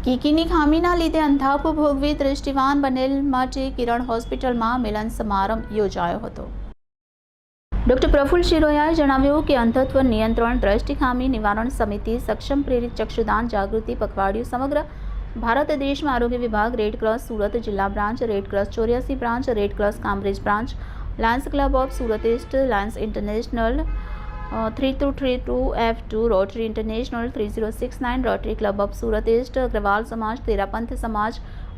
કીકીની ખામીના લીધે અંધાપો ભોગવી દૃષ્ટિવાન બનેલ માટે કિરણ હોસ્પિટલમાં મિલન સમારંભ યોજાયો હતો. ડોક્ટર પ્રફુલ્લ શિરોયાએ જણાવ્યું કે અંધત્વ નિયંત્રણ દ્રષ્ટિ ખામી નિવારણ સમિતિ સક્ષમ પ્રેરિત ચક્ષુદાન જાગૃતિ પખવાડિયું સમગ્ર ભારત દેશમાં આરોગ્ય વિભાગ, રેડ ક્રોસ સુરત જિલ્લા branch, Red Cross 84 branch, Red Cross Kamrej branch, Lions Club of Surat East, Lions International 3232 F2, Rotary International 3069, Rotary Club of Surat East, Agrawal Samaj, Terapanth સમાજ,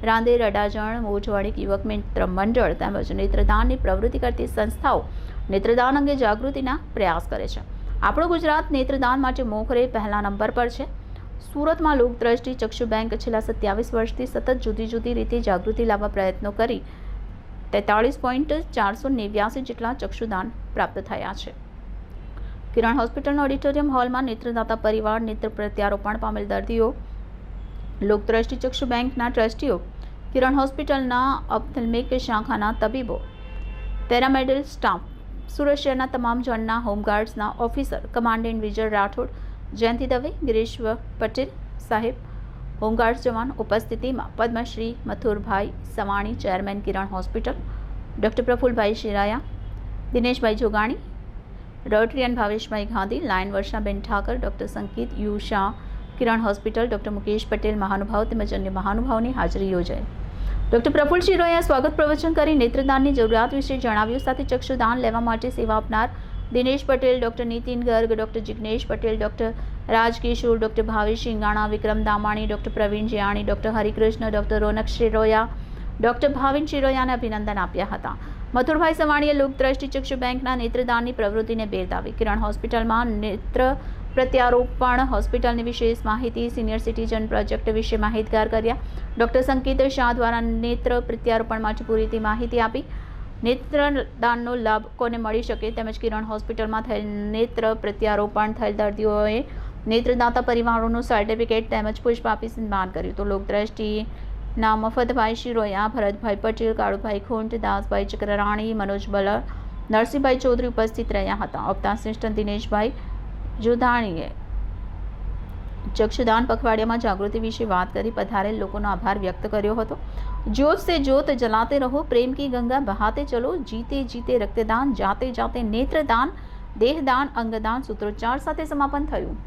રાંદેર, અડાજણ, મોજવાડી યુવક મિત્ર મંડળ તેમજ નેત્રદાનની પ્રવૃત્તિ કરતી સંસ્થાઓ નેત્રદાન અંગે જાગૃતિના પ્રયાસ કરે છે. આપણું ગુજરાત નેત્રદાન માટે મોખરે પહેલા નંબર પર છે. સુરતમાં લોકદ્રષ્ટિ ચક્ષુ બેંક છેલ્લા 27 વર્ષથી સતત જુદી જુદી રીતે જાગૃતિ લાવવા પ્રયત્નો કરી 43.489 જેટલા ચક્ષુદાન પ્રાપ્ત થયા છે. કિરણ હોસ્પિટલના ઓડિટોરિયમ હોલમાં નેત્રદાતા પરિવાર, નેત્ર પ્રત્યારોપણ પામેલ દર્દીઓ, લોકદ્રષ્ટિ ચક્ષુ બેંકના ટ્રસ્ટીઓ, કિરણ હોસ્પિટલના ઓપ્થેલ્મિક શાખાના તબીબો, પેરામેડિકલ સ્ટાફ, સુરત શહેરના તમામ ઝોનના હોમગાર્ડ્સના ઓફિસર, કમાન્ડન્ટ વિજય રાઠોડ, જયંતિ દવે, ગિરીશ પટેલ સાહેબ, હોમગાર્ડ્સ જવાન ઉપસ્થિતિમાં Padmashri Mathurbhai Savani, chairman Kiran hospital, doctor Prafulbhai Shiraya, Dineshbhai Jogani, Rotarian Bhaveshbhai Gandhi, lion Varshaben Thakar, doctor Sankit U Shah, Kiran hospital, doctor Mukesh Patel મહાનુભાવ તેમજ અન્ય મહાનુભાવોની હાજરી યોજાઈ. ડૉક્ટર પ્રફુલ્લ શિરોયાએ સ્વાગત પ્રવચન કરી નેત્રદાનની જરૂરિયાત વિશે જણાવ્યું. સાથે ચક્ષુદાન લેવા માટે સેવા આપનાર Dinesh Patel, doctor Nitin Garg, doctor Jignesh Patel, doctor Rajkishore, doctor Bhavesh Singana, Vikram Damani, doctor Pravin Jayani, doctor Harikrishna, doctor Ronak Shiroya, doctor Bhavin શિરોયાને અભિનંદન આપ્યા હતા. મથુરભાઈ સવાણીએ લોકદ્રષ્ટિ ચક્ષુ બેંકના નેત્રદાનની પ્રવૃત્તિને બિરદાવી. કિરણ હોસ્પિટલમાં નેત્ર પ્રત્યારોપણ હોસ્પિટલની વિશેષ માહિતી, સિનિયર સિટીઝન પ્રોજેક્ટ વિશે માહિતગાર કર્યા. ડૉક્ટર સંકિત શાહ દ્વારા નેત્ર પ્રત્યારોપણ માટે પૂરી માહિતી આપી. નેત્રદાનનો લાભ કોને મળી શકે તેમજ કિરણ હોસ્પિટલમાં થયેલ નેત્ર પ્રત્યારોપણ થયેલ દર્દીઓએ નેત્રદાતા પરિવારોનું સર્ટિફિકેટ તેમજ પુષ્પ આપી સન્માન કર્યું. તો લોકદ્રષ્ટિના મફતભાઈ શિરોયા, ભરતભાઈ પટેલ, કાળુભાઈ ખુંટ, દાસભાઈ ચક્રરાણી, મનોજ બલર, નરસિંહભાઈ ચૌધરી ઉપસ્થિત રહ્યા હતા. ઓપ્થાલ્મિસ્ટ દિનેશભાઈ જોધાણીએ ચક્ષુદાન પખવાડિયામાં જાગૃતિ વિશે વાત કરી પધારેલ લોકોનો આભાર વ્યક્ત કર્યો હતો. જોત સે જોત જલાતે રહો, પ્રેમ કી ગંગા બહાતે ચલો, જીતે જીતે રક્તદાન, જાતે જાતે નેત્રદાન, દેહદાન, અંગદાન સૂત્રોચ્ચાર સાથે સમાપન થયું.